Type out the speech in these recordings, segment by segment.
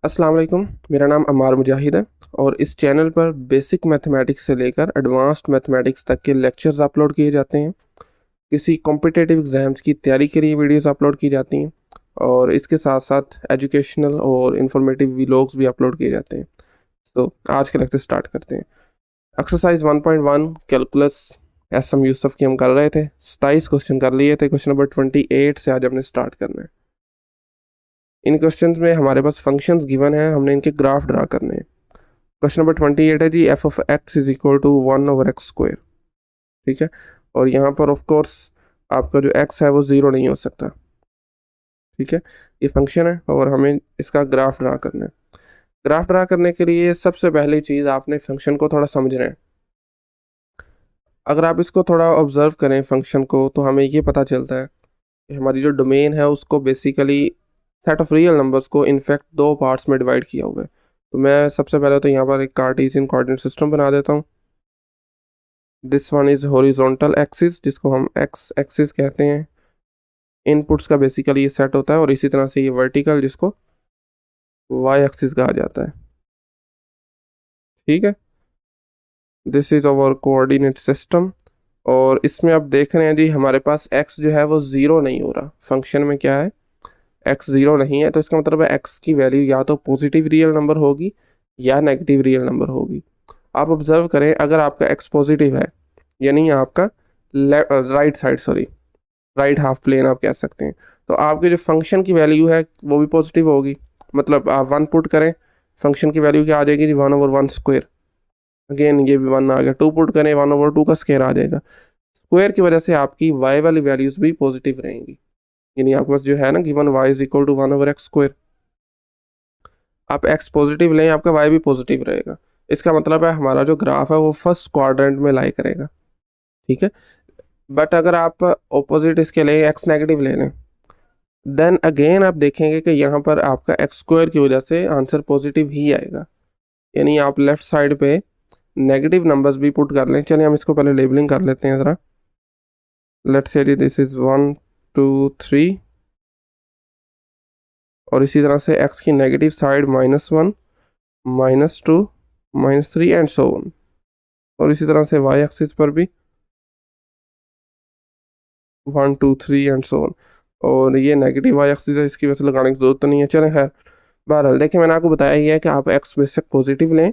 अस्सलाम वालेकुम। मेरा नाम अम्मार मुजाहिद है और इस चैनल पर बेसिक मैथमेटिक्स से लेकर एडवांस्ड मैथमेटिक्स तक के लेक्चर्स अपलोड किए जाते हैं। किसी कॉम्पिटिटिव एग्ज़ाम्स की तैयारी के लिए वीडियोस अपलोड की जाती हैं और इसके साथ साथ एजुकेशनल और इंफॉर्मेटिव व्लॉग्स भी अपलोड किए जाते हैं। तो आज के लेक्चर स्टार्ट करते हैं। Exercise 1.1 calculus S M Yusuf की हम कर रहे थे। 27 क्वेश्चन कर लिए थे। क्वेश्चन नंबर 28 से आज हमने स्टार्ट करना है। इन क्वेश्चंस में हमारे पास फंक्शंस गिवन है, हमने इनके ग्राफ ड्रा करने हैं। क्वेश्चन नंबर 28 है जी, F of X is equal to 1/x²। ठीक है, और यहाँ पर ऑफ कोर्स आपका जो एक्स है वो ज़ीरो नहीं हो सकता। ठीक है, ये फंक्शन है और हमें इसका ग्राफ ड्रा करना है। ग्राफ ड्रा करने के लिए सबसे पहली चीज़ आपने फंक्शन को थोड़ा समझना है। अगर आप इसको थोड़ा ऑब्जर्व करें फंक्शन को, तो हमें ये पता चलता है कि हमारी जो डोमेन है उसको basically set of real numbers को इनफैक्ट दो पार्ट्स में डिवाइड किया हुआ है। तो मैं सबसे पहले तो यहाँ पर एक कार्टेशियन कोऑर्डिनेट सिस्टम बना देता हूँ। This one is horizontal axis, जिसको हम एक्स एक्सिस कहते हैं। इनपुट्स का बेसिकली ये सेट होता है, और इसी तरह से ये वर्टिकल, जिसको वाई एक्सिस कहा जाता है। ठीक है, this is our coordinate system. और इसमें अब देख रहे हैं जी, हमारे पास एक्स जो है वो ज़ीरो नहीं हो रहा। फंक्शन में क्या है, एक्स ज़ीरो नहीं है, तो इसका मतलब है एक्स की वैल्यू या तो पॉजिटिव रियल नंबर होगी या नेगेटिव रियल नंबर होगी। आप ऑब्जर्व करें, अगर आपका एक्स पॉजिटिव है, यानी आपका right side, sorry right half plane आप कह सकते हैं, तो आपके जो फंक्शन की वैल्यू है वो भी पॉजिटिव होगी। मतलब आप वन पुट करें, फंक्शन की वैल्यू क्या आ जाएगी जी, 1/1²। अगेन ये भी वन आ गया। टू पुट करें, 1/2 का स्क्वायर आ जाएगा। स्क्वायर की वजह से आपकी वाई वाली वैल्यूज भी पॉजिटिव रहेंगी। यानी आपके पास जो है ना, given Y is equal to 1/x²। आप एक्स पॉजिटिव लें, आपका वाई भी पॉजिटिव रहेगा। इसका मतलब है हमारा जो ग्राफ है वो फर्स्ट क्वाड्रेंट में लाई करेगा। ठीक है, बट अगर आप ऑपोजिट इसके लिए एक्स नेगेटिव ले लें, देन अगेन आप देखेंगे कि यहाँ पर आपका एक्स स्क्वायर की वजह से आंसर पॉजिटिव ही आएगा। यानी आप लेफ्ट साइड पे नेगेटिव नंबर्स भी पुट कर लें। चलिए हम इसको पहले लेबलिंग कर लेते हैं ज़रा। लेट्स से दिस इज 1 2 3, और इसी तरह से एक्स की negative side -1 -2 -3 and so on. और इसी तरह से वाई एक्सिस पर भी 1 2 3 एंड सो ऑन। और ये नेगेटिव वाई एक्सिस है, इसकी वजह से लगाने की जरूरत तो नहीं है। चलें खैर, बहरहाल देखिए, मैंने आपको बताया ही है कि आप एक्स बेशक पॉजिटिव लें,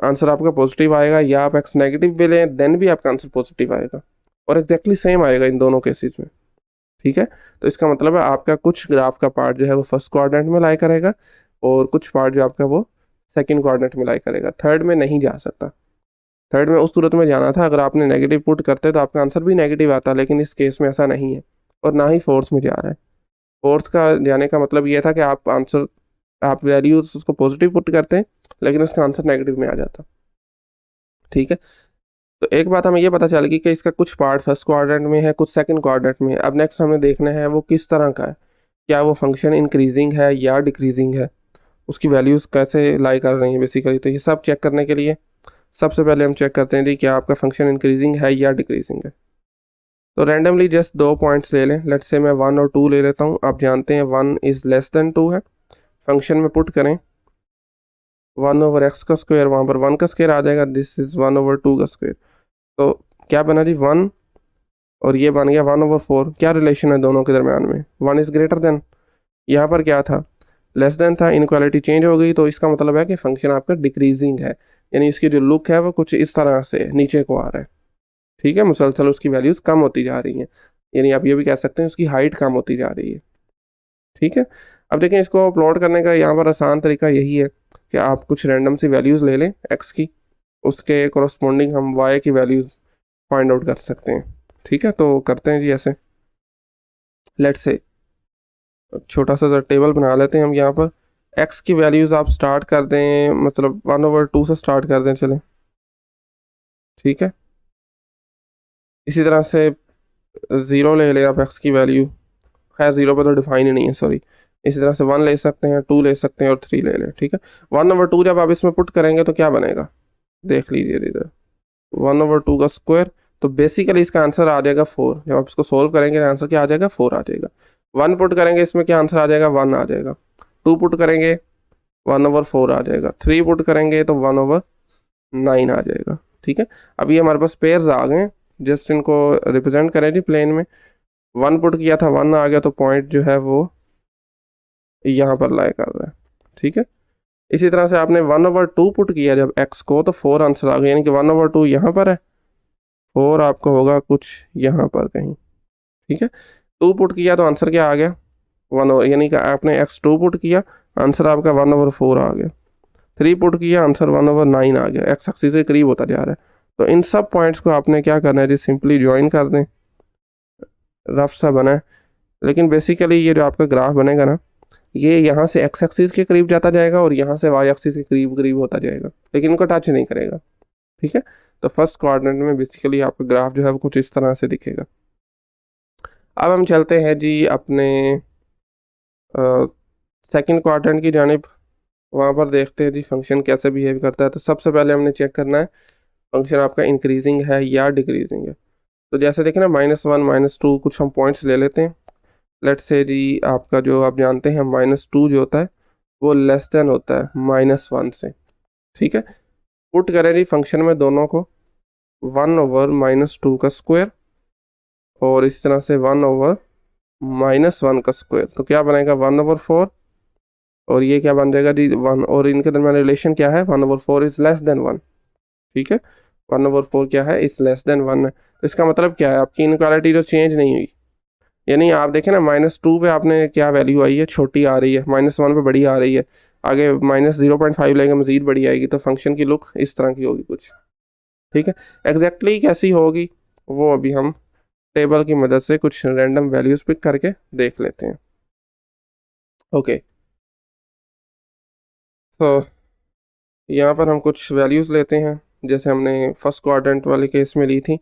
आंसर आपका पॉजिटिव आएगा, या आप एक्स नेगेटिव भी लें, देन भी आपका आंसर पॉजिटिव आएगा, और एग्जैक्टली सेम आएगा इन दोनों केसेस में। ठीक है, तो इसका मतलब है आपका कुछ ग्राफ का पार्ट जो है वो फर्स्ट क्वाड्रेंट में लाई करेगा, और कुछ पार्ट जो आपका वो सेकंड क्वाड्रेंट में लाई करेगा। थर्ड में नहीं जा सकता। थर्ड में उस सूरत में जाना था, अगर आपने नेगेटिव पुट करते तो आपका आंसर भी नेगेटिव आता, लेकिन इस केस में ऐसा नहीं है, और ना ही फोर्थ में जा रहा है। फोर्थ का जाने का मतलब ये था कि आप आंसर, आप वैल्यूज उसको पॉजिटिव पुट करते हैं, लेकिन उसका आंसर नेगेटिव में आ जाता। ठीक है, तो एक बात हमें ये पता चल गई कि इसका कुछ पार्ट फर्स्ट क्वाड्रेंट में है, कुछ सेकंड क्वाड्रेंट में है। अब नेक्स्ट हमें देखना है वो किस तरह का है। क्या वो फंक्शन इंक्रीजिंग है या डिक्रीजिंग है, उसकी वैल्यूज़ कैसे लाई कर रही हैं बेसिकली। तो ये सब चेक करने के लिए सबसे पहले हम चेक करते हैं कि क्या आपका फंक्शन इंक्रीजिंग है या डिक्रीजिंग है। तो रैंडमली जस्ट दो पॉइंट्स ले लें। लेट्स से मैं 1 और 2 ले लेता हूँ। आप जानते हैं 1 इज़ लेस देन 2 है। फंक्शन में पुट करें 1/x का स्क्वायर, वहाँ पर 1 का स्क्वायर आ जाएगा। दिस इज़ 1/2 का स्क्वायर। तो क्या बना जी, 1, और ये बन गया 1/4। क्या रिलेशन है दोनों के दरमियान में, 1 इज़ ग्रेटर देन। यहाँ पर क्या था, लेस देन था, इनक्वालिटी चेंज हो गई, तो इसका मतलब है कि फंक्शन आपका डिक्रीजिंग है। यानी इसकी जो लुक है वो कुछ इस तरह से नीचे को आ रहा है। ठीक है, मुसलसल उसकी वैल्यूज़ कम होती जा रही हैं। यानी आप ये भी कह सकते हैं उसकी हाइट कम होती जा रही है। ठीक है, अब देखें, इसको प्लॉट करने का यहाँ पर आसान तरीका यही है कि आप कुछ रैंडम सी वैल्यूज़ ले लें एक्स की, उसके कोरस्पॉन्डिंग हम वाई की वैल्यूज़ फाइंड आउट कर सकते हैं। ठीक है, तो करते हैं जी ऐसे। लेट्स से छोटा सा टेबल बना लेते हैं हम। यहाँ पर एक्स की वैल्यूज़ आप स्टार्ट कर दें, मतलब 1/2 से स्टार्ट कर दें, चलें। ठीक है, इसी तरह से ज़ीरो ले लें आप एक्स की वैल्यू। खैर ज़ीरो पे तो डिफाइन ही नहीं है, सॉरी। इसी तरह से 1 ले सकते हैं, 2 ले सकते हैं, और 3 ले लें। ठीक है, 1/2 जब आप इसमें पुट करेंगे तो क्या बनेगा, देख लीजिए इधर, 1/2 का स्क्वायर। तो बेसिकली इसका आंसर आ जाएगा 4। जब आप इसको सोल्व करेंगे तो आंसर क्या आ जाएगा, 4 आ जाएगा। 1 पुट करेंगे इसमें, क्या आंसर आ जाएगा, 1 आ जाएगा। 2 पुट करेंगे 1/4 आ जाएगा। 3 पुट करेंगे तो 1/9 आ जाएगा। ठीक है, अब ये हमारे पास पेयर्स आ गए, जस्ट इनको रिप्रेजेंट करें जी प्लेन में। 1 पुट किया था 1 आ गया, तो पॉइंट जो है वो यहाँ पर लाई कर रहा है। ठीक है, इसी तरह से आपने 1/2 पुट किया जब x को, तो 4 आंसर आ गया, यानी कि 1/2 यहाँ पर है, 4 आपका होगा कुछ यहाँ पर कहीं। ठीक है, 2 पुट किया तो आंसर क्या आ गया 1, यानी कि आपने x2 पुट किया, आंसर आपका 1/4 आ गया। 3 पुट किया, आंसर 1/9 आ गया। x एक्सिस के करीब होता जा रहा है। तो इन सब पॉइंट्स को आपने क्या करना है जी, सिंपली ज्वाइन कर दें। रफ सा बना है, लेकिन बेसिकली ये जो आपका ग्राफ बनेगा ना, ये यहाँ से x एक्सिस के करीब जाता जाएगा और यहाँ से y एक्सिस के करीब करीब होता जाएगा, लेकिन इनको टच नहीं करेगा। ठीक है, तो फर्स्ट क्वाड्रेंट में बेसिकली आपका ग्राफ जो है वो कुछ इस तरह से दिखेगा। अब हम चलते हैं जी अपने सेकंड क्वाड्रेंट की जानिब, वहाँ पर देखते हैं जी फंक्शन कैसे बिहेव करता है। तो सबसे पहले हमने चेक करना है फंक्शन आपका इंक्रीजिंग है या डिक्रीजिंग है। तो जैसे देखें ना, -1 -2 कुछ हम पॉइंट्स ले लेते हैं। लेट्स से जी आपका जो आप जानते हैं -2 जो होता है वो लेस देन होता है -1 से। ठीक है, पुट करें जी फंक्शन में दोनों को, 1/-2 का स्क्वायर और इस तरह से 1/-1 का स्क्वायर, तो क्या बनेगा 1/4, और ये क्या बन जाएगा जी 1, और इनके दरमियान रिलेशन क्या है, 1/4 इज लेस देन 1। ठीक है, 1/4 क्या है, इज लेस देन 1 है। तो इसका मतलब क्या है, आपकी इनक्वालिटी जो चेंज नहीं हुई, यानी आप देखें ना -2 पे आपने क्या वैल्यू आई है, छोटी आ रही है, -1 पे बड़ी आ रही है, आगे -0.5 लेंगे मजीद बड़ी आएगी, तो फंक्शन की लुक इस तरह की होगी कुछ। ठीक है, एग्जैक्टली कैसी होगी वो अभी हम टेबल की मदद से कुछ रैंडम वैल्यूज पिक करके देख लेते हैं। ओके, तो यहाँ पर हम कुछ वैल्यूज लेते हैं, जैसे हमने फर्स्ट क्वाड्रेंट वाले केस में ली थी।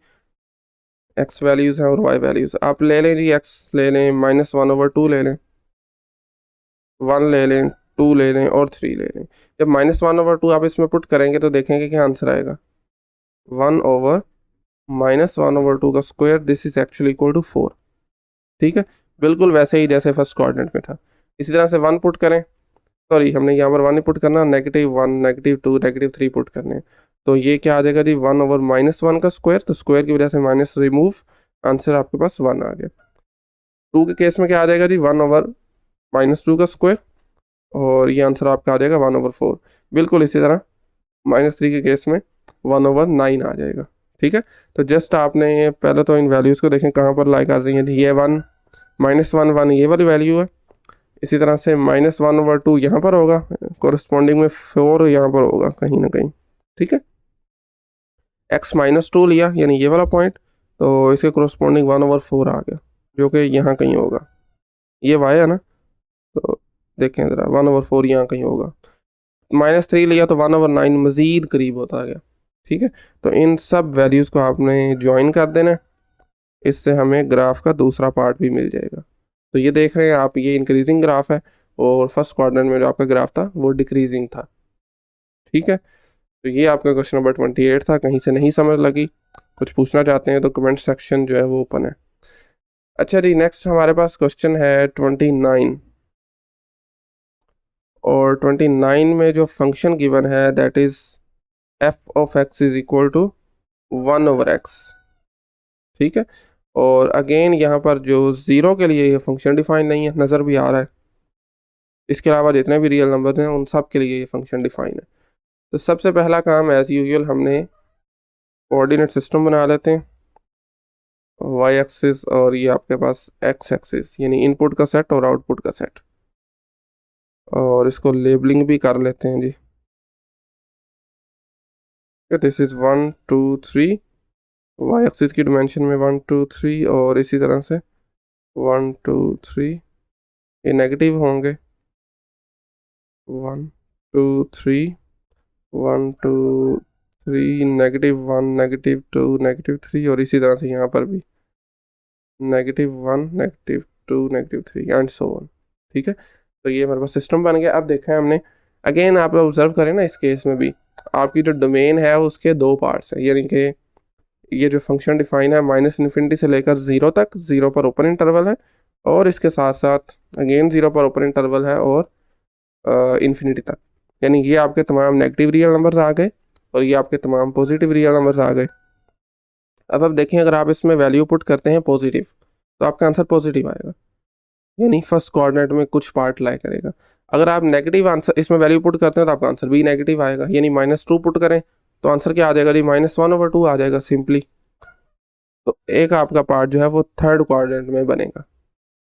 एक्स वैल्यूज हैं और वाई वैल्यूज, आप ले लें जी, एक्स ले लें, -1/2 ले लें, 1 ले लें, 2 ले लें और 3 ले लें। जब -1/2 आप इसमें पुट करेंगे तो देखेंगे क्या आंसर आएगा, 1/-1/2 का square, this is actually equal to 4। ठीक है, बिल्कुल वैसे ही जैसे फर्स्ट क्वाड्रेंट में था। इसी तरह से 1 पुट करें, सॉरी हमने यहाँ पर 1 ही पुट करना, -1, -2, -3 पुट करने हैं। तो ये क्या आ जाएगा जी, 1/-1 का स्क्वायर, तो स्क्वायर की वजह से माइनस रिमूव, आंसर आपके पास 1 आ गया। 2 के केस में क्या आ जाएगा जी, 1/-2 का स्क्वायर, और ये आंसर आपका आ जाएगा 1/4। बिल्कुल इसी तरह -3 के केस में 1/9 आ जाएगा। ठीक है, तो जस्ट आपने ये पहले तो इन वैल्यूज़ को देखें कहाँ पर लाई कर रही हैं, ये 1 -1 ये वाली वैल्यू है। इसी तरह से -1/2 यहाँ पर होगा, कोरिस्पॉन्डिंग में 4 यहाँ पर होगा कहीं ना कहीं। ठीक है, x -2 लिया यानी ये वाला पॉइंट, तो इसके कोरिस्पॉन्डिंग 1/4 आ गया, जो कि यहाँ कहीं होगा, ये y है ना, तो देखें ज़रा 1/4 यहाँ कहीं होगा। -3 लिया तो 1/9 मज़ीद करीब होता गया। ठीक है, तो इन सब वैल्यूज़ को आपने ज्वाइन कर देना, इससे हमें ग्राफ का दूसरा पार्ट भी मिल जाएगा। तो ये देख रहे हैं आप, ये इंक्रीजिंग ग्राफ है और फर्स्ट क्वाड्रेंट में जो आपका ग्राफ था वो डिक्रीजिंग था। ठीक है, तो ये आपका क्वेश्चन नंबर 28 था। कहीं से नहीं समझ लगी, कुछ पूछना चाहते हैं तो कमेंट सेक्शन जो है वो ओपन है। अच्छा जी, नेक्स्ट हमारे पास क्वेश्चन है 29, और 29 में जो फंक्शन गिवन है that is f(x) is equal to 1/x। ठीक है, और अगेन यहाँ पर जो 0 के लिए ये फंक्शन डिफाइन नहीं है, नज़र भी आ रहा है, इसके अलावा जितने भी रियल नंबर हैं उन सब के लिए ये फंक्शन डिफाइन है। तो सबसे पहला काम एज यूजुअल हमने कोऑर्डिनेट सिस्टम बना लेते हैं, वाई एक्सिस और ये आपके पास एक्स एक्सिस, यानी इनपुट का सेट और आउटपुट का सेट, और इसको लेबलिंग भी कर लेते हैं जी। दिस इज 1 2 3, वाई एक्सिस की डिमेंशन में 1 2 3, और इसी तरह से 1 2 3, ये नेगेटिव होंगे, 1 2 3, 1 2 3, -1 -2 -3, और इसी तरह से यहाँ पर भी -1 -2 -3 एंड सो ऑन। ठीक है, तो ये हमारे पास सिस्टम बन गया। अब देखा है हमने, अगेन आप ऑब्जर्व करें ना, इस केस में भी आपकी जो डोमेन है उसके 2 पार्ट्स हैं, यानी कि ये जो फंक्शन डिफाइन है -∞ से लेकर 0 तक, 0 पर ओपन इंटरवल है, और इसके साथ साथ अगेन 0 पर ओपन इंटरवल है और इन्फिनिटी तक। यानी ये आपके तमाम नेगेटिव रियल नंबर्स आ गए और ये आपके तमाम पॉजिटिव रियल नंबर्स आ गए। अब देखें, अगर आप इसमें वैल्यू पुट करते हैं पॉजिटिव तो आपका आंसर पॉजिटिव आएगा, यानी फर्स्ट कोऑर्डिनेट में कुछ पार्ट लाई करेगा। अगर आप नेगेटिव आंसर इसमें वैल्यू पुट करते हैं तो आपका आंसर भी नेगेटिव आएगा, यानी -2 पुट करें तो आंसर क्या आ जाएगा जी, -1/2 आ जाएगा सिंपली। तो एक आपका पार्ट जो है वो थर्ड क्वाड्रेंट में बनेगा,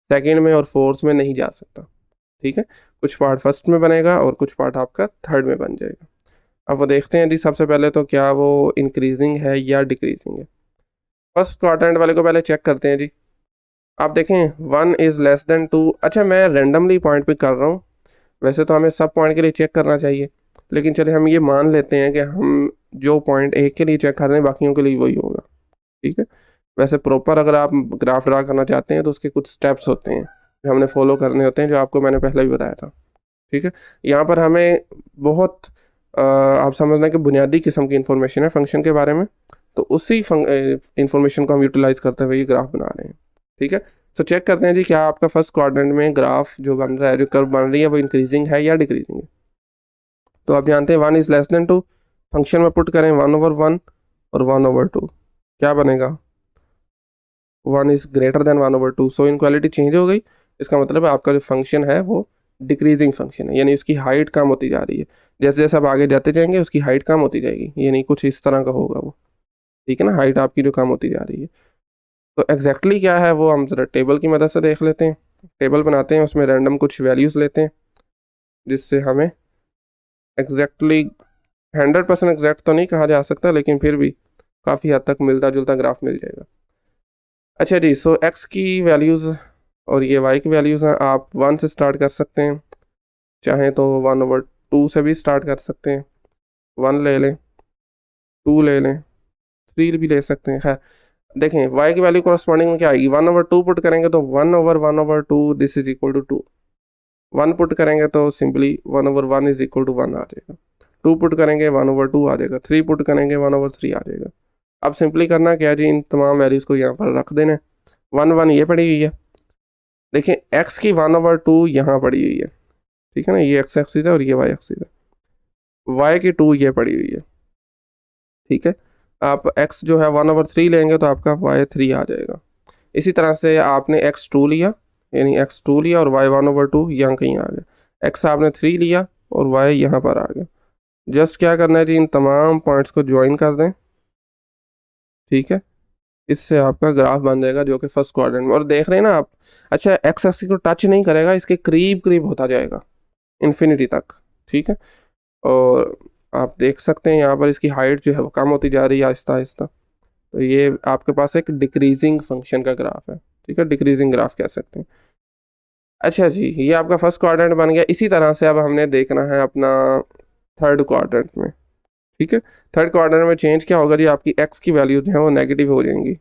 सेकंड में और फोर्थ में नहीं जा सकता। ठीक है, कुछ पार्ट फर्स्ट में बनेगा और कुछ पार्ट आपका थर्ड में बन जाएगा। अब वो देखते हैं जी, सबसे पहले तो क्या वो इंक्रीजिंग है या डिक्रीजिंग है। फर्स्ट क्वाड्रेंट वाले को पहले चेक करते हैं जी। आप देखें 1 <2। अच्छा, मैं रेंडमली पॉइंट पिक कर रहा हूँ, वैसे तो हमें सब पॉइंट के लिए चेक करना चाहिए, लेकिन चलिए हम ये मान लेते हैं कि हम जो पॉइंट एक के लिए चेक कर रहे हैं बाकियों के लिए वही होगा। ठीक है, वैसे प्रॉपर अगर आप ग्राफ ड्रा करना चाहते हैं तो उसके कुछ स्टेप्स होते हैं जो हमने फॉलो करने होते हैं, जो आपको मैंने पहले भी बताया था। ठीक है, यहाँ पर हमें बहुत आप समझना कि बुनियादी किस्म की इंफॉर्मेशन है फंक्शन के बारे में, तो उसी इंफॉर्मेशन को हम यूटिलाइज करते हुए ये ग्राफ बना रहे हैं। ठीक है, तो चेक करते हैं जी, क्या आपका फर्स्ट क्वाड्रेंट में ग्राफ जो बन रहा है, जो कर्व बन रही है, वो इंक्रीजिंग है या डिक्रीजिंग है। तो आप जानते हैं 1 <2, फंक्शन में पुट करें 1/1 और 1/2, क्या बनेगा, 1 < 1/2। सो इनक्वालिटी चेंज हो गई, इसका मतलब है आपका जो फंक्शन है वो डिक्रीजिंग फंक्शन है, यानी उसकी हाइट कम होती जा रही है। जैसे जैसे आप आगे जाते जाएंगे उसकी हाइट कम होती जाएगी, यानी कुछ इस तरह का होगा वो। ठीक है ना, हाइट आपकी जो कम होती जा रही है। तो एग्जैक्टली क्या है वो हम जरा टेबल की मदद से देख लेते हैं। टेबल बनाते हैं, उसमें रैंडम कुछ वैल्यूज़ लेते हैं जिससे हमें एग्जैक्टली 100% एग्जैक्ट तो नहीं कहा जा सकता, लेकिन फिर भी काफ़ी हद तक मिलता जुलता ग्राफ मिल जाएगा। अच्छा जी, सो एक्स की वैल्यूज़ और ये वाई की वैल्यूज़ हैं। आप 1 से स्टार्ट कर सकते हैं, चाहें तो 1/2 से भी स्टार्ट कर सकते हैं। 1 ले लें, 2 ले लें, 3 भी ले सकते हैं। खैर देखें, y की वैल्यू करस्पॉन्डिंग में क्या आएगी, 1/2 पुट करेंगे तो 1/1/2 this is equal to 2। 1 put करेंगे तो सिंपली 1/1 इज इक्वल टू 1 आ जाएगा। 2 पुट करेंगे 1/2 आ जाएगा। 3 पुट करेंगे 1/3 आ जाएगा। अब सिंपली करना क्या है जी, इन तमाम वैल्यूज़ को यहाँ पर रख देना। 1 ये पड़ी हुई है, देखिए x की 1/2 यहाँ पड़ी हुई है। ठीक है ना, ये x एक्सिस है और ये y एक्सिस है। y की 2 ये पड़ी हुई है। ठीक है, आप x जो है 1/3 लेंगे तो आपका y 3 आ जाएगा। इसी तरह से आपने x2 लिया, यानी x2 लिया और y 1/2 यहाँ कहीं आ गया। x आपने 3 लिया और y यहाँ पर आ गया। जस्ट क्या करना है जी, इन तमाम पॉइंट्स को ज्वाइन कर दें। ठीक है, इससे आपका ग्राफ बन जाएगा जो कि फर्स्ट क्वाड्रेंट में, और देख रहे हैं ना आप। अच्छा, एक्स एक्सिस को टच नहीं करेगा, इसके करीब करीब होता जाएगा इन्फिनिटी तक। ठीक है, और आप देख सकते हैं यहाँ पर इसकी हाइट जो है वो कम होती जा रही है आहिस्ता आहिस्ता। तो ये आपके पास एक डिक्रीजिंग फंक्शन का ग्राफ है। ठीक है, डिक्रीजिंग ग्राफ कह सकते हैं। अच्छा जी, ये आपका फर्स्ट क्वाड्रेंट बन गया। इसी तरह से अब हमने देखना है अपना थर्ड क्वाड्रेंट में। ठीक है, थर्ड क्वाड्रेंट में चेंज क्या होगा जी, आपकी एक्स की वैल्यूज हैं वो नेगेटिव हो जाएंगी,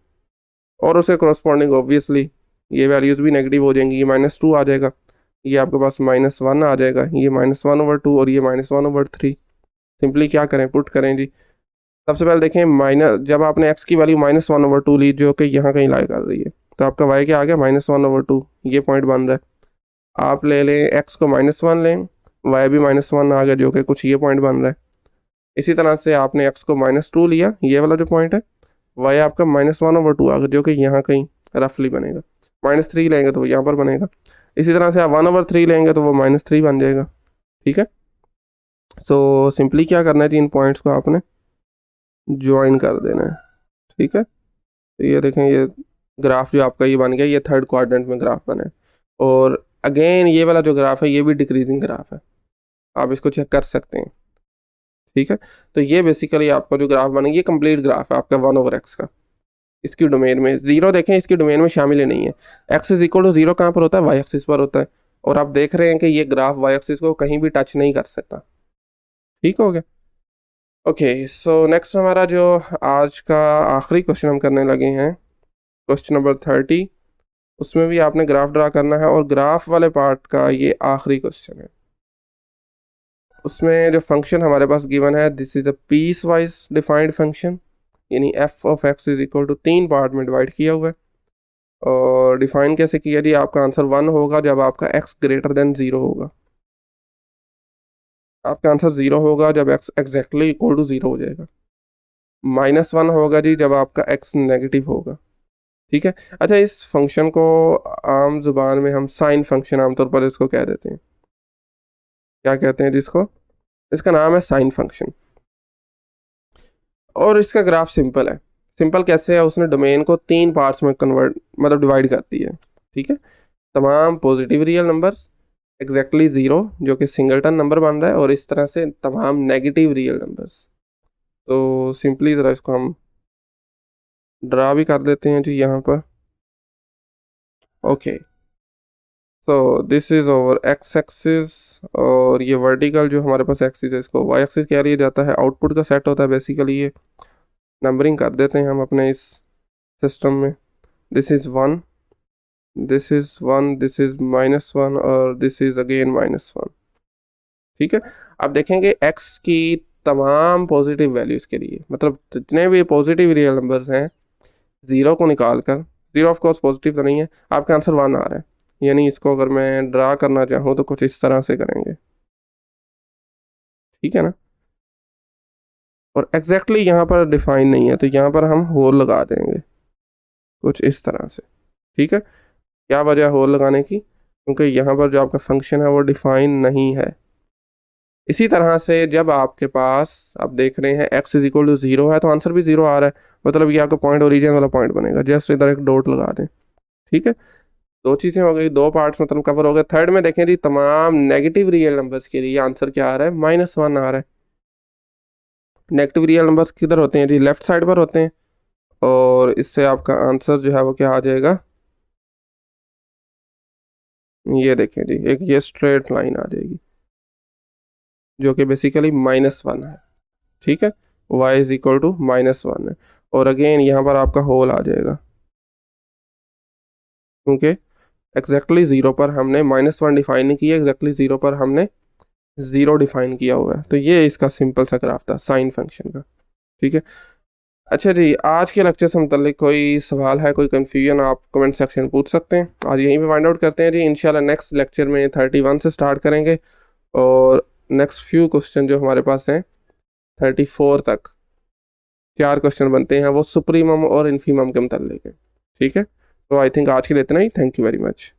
और उसे करस्पॉन्डिंग ऑब्वियसली ये वैल्यूज़ भी नेगेटिव हो जाएंगी। ये -2 आ जाएगा, ये आपके पास -1 आ जाएगा, ये -1/2 और ये -1/3। सिंपली क्या करें, पुट करें जी। सबसे पहले देखें, माइनस जब आपने x की वैल्यू -1/2 ली जो कि यहाँ कहीं लाई कर रही है, तो आपका y क्या आ गया, -1/2। ये पॉइंट बन रहा है। आप ले लें x को -1 लें, y भी -1 आ गया जो कि कुछ ये पॉइंट बन रहा है। इसी तरह से आपने x को -2 लिया, ये वाला जो पॉइंट है, y आपका -1/2 आ गया जो कि यहाँ कहीं रफली बनेगा। -3 लेंगे तो वो यहाँ पर बनेगा। इसी तरह से आप 1/3 लेंगे तो वो -3 बन जाएगा। ठीक है, सो सिंपली क्या करना है जी, इन पॉइंट्स को आपने ज्वाइन कर देना है। ठीक है, तो ये देखें, ये ग्राफ जो आपका ये बन गया, ये थर्ड क्वाड्रेंट में ग्राफ बना है। और अगेन ये वाला जो ग्राफ है ये भी डिक्रीजिंग ग्राफ है, आप इसको चेक कर सकते हैं। ठीक है, तो ये बेसिकली आपका जो ग्राफ बनेगा ये कंप्लीट ग्राफ है आपका 1/x का। इसकी डोमेन में जीरो देखें, इसकी डोमेन में शामिल ही नहीं है। X is equal to zero कहाँ पर होता है, वाई एक्सिस पर होता है, और आप देख रहे हैं कि ये ग्राफ वाई एक्सिस को कहीं भी टच नहीं कर सकता। ठीक हो गया। ओके, सो नेक्स्ट हमारा जो आज का आखिरी क्वेश्चन हम करने लगे हैं, क्वेश्चन नंबर 30। उसमें भी आपने ग्राफ ड्रा करना है, और ग्राफ वाले पार्ट का ये आखिरी क्वेश्चन है। उसमें जो फंक्शन हमारे पास गिवन है, this is a piecewise defined function, यानी F of X is equal to 3 part में डिवाइड किया हुआ है। और डिफाइन कैसे किया जी, आपका आंसर 1 होगा जब आपका x ग्रेटर देन 0 होगा। आपका आंसर 0 होगा जब x एग्जैक्टली इक्वल टू 0 हो जाएगा। -1 होगा जी जब आपका x नेगेटिव होगा। ठीक है। अच्छा, इस फंक्शन को आम जुबान में हम साइन फंक्शन आमतौर पर इसको कह देते हैं। क्या कहते हैं जिसको? इसका नाम है साइन फंक्शन। और इसका ग्राफ सिंपल है। सिंपल कैसे है? उसने डोमेन को 3 पार्ट्स में कन्वर्ट मतलब डिवाइड कर दी है। ठीक है। तमाम पॉजिटिव रियल नंबर्स, एग्जैक्टली 0 जो कि सिंगलटन नंबर बन रहा है, और इस तरह से तमाम नेगेटिव रियल नंबर्स। तो सिंपली ज़रा इसको हम ड्रा भी कर देते हैं जी यहाँ पर। ओके, तो this is over x axis, और ये वर्टिकल जो हमारे पास एक्सिस है इसको वाई एक्सिस कह लिया जाता है। आउटपुट का सेट होता है बेसिकली ये। नंबरिंग कर देते हैं हम अपने इस सिस्टम में। This is 1, this is 1, this is -1, और दिस इज अगेन -1। ठीक है। अब देखेंगे एक्स की तमाम पॉजिटिव वैल्यूज के लिए, मतलब जितने भी पॉजिटिव रियल नंबर्स हैं, 0 को निकाल कर, 0 ऑफ कोर्स पॉजिटिव तो नहीं है, आपका आंसर 1 आ रहा है। यानी इसको अगर मैं ड्रा करना चाहूँ तो कुछ इस तरह से करेंगे। ठीक है ना? और एग्जैक्टली यहाँ पर डिफाइन नहीं है, तो यहाँ पर हम होल लगा देंगे कुछ इस तरह से। ठीक है। क्या वजह है होल लगाने की? क्योंकि यहाँ पर जो आपका फंक्शन है वो डिफाइन नहीं है। इसी तरह से जब आपके पास आप देख रहे हैं x इज इक्वल टू 0 है, तो आंसर भी 0 आ रहा है, मतलब ये आपका पॉइंट ओरिजिन वाला पॉइंट बनेगा। जस्ट इधर एक डॉट लगा दें। ठीक है। दो चीज़ें हो गई, दो पार्ट्स मतलब कवर हो गए। थर्ड में देखें जी, तमाम नेगेटिव रियल नंबर्स के लिए आंसर क्या आ रहा है? -1 आ रहा है। नेगेटिव रियल नंबर्स किधर होते हैं जी? लेफ्ट साइड पर होते हैं। और इससे आपका आंसर जो है वो क्या आ जाएगा? ये देखें जी, एक ये स्ट्रेट लाइन आ जाएगी जो कि बेसिकली -1 है। ठीक है। y इज इक्वल टू -1 है। और अगेन यहाँ पर आपका होल आ जाएगा, क्योंकि एग्जैक्टली 0 पर हमने -1 डिफाइन नहीं किया, एग्जैक्टली 0 पर हमने 0 डिफाइन किया हुआ है। तो ये इसका सिंपल सा ग्राफ था साइन फंक्शन का। ठीक है। अच्छा जी, आज के लेक्चर से मुतल्लिक कोई सवाल है, कोई कन्फ्यूजन, आप कमेंट सेक्शन में पूछ सकते हैं। आज यहीं पे फाइंड आउट करते हैं जी। इंशाल्लाह नेक्स्ट लेक्चर में 31 से स्टार्ट करेंगे, और नेक्स्ट फ्यू क्वेश्चन जो हमारे पास हैं 34 तक 4 क्वेश्चन बनते हैं, वो सुप्रीमम और इन्फीमम के मुतल्लिक है। ठीक है। तो आई थिंक आज के लिए इतना ही। Thank you very much.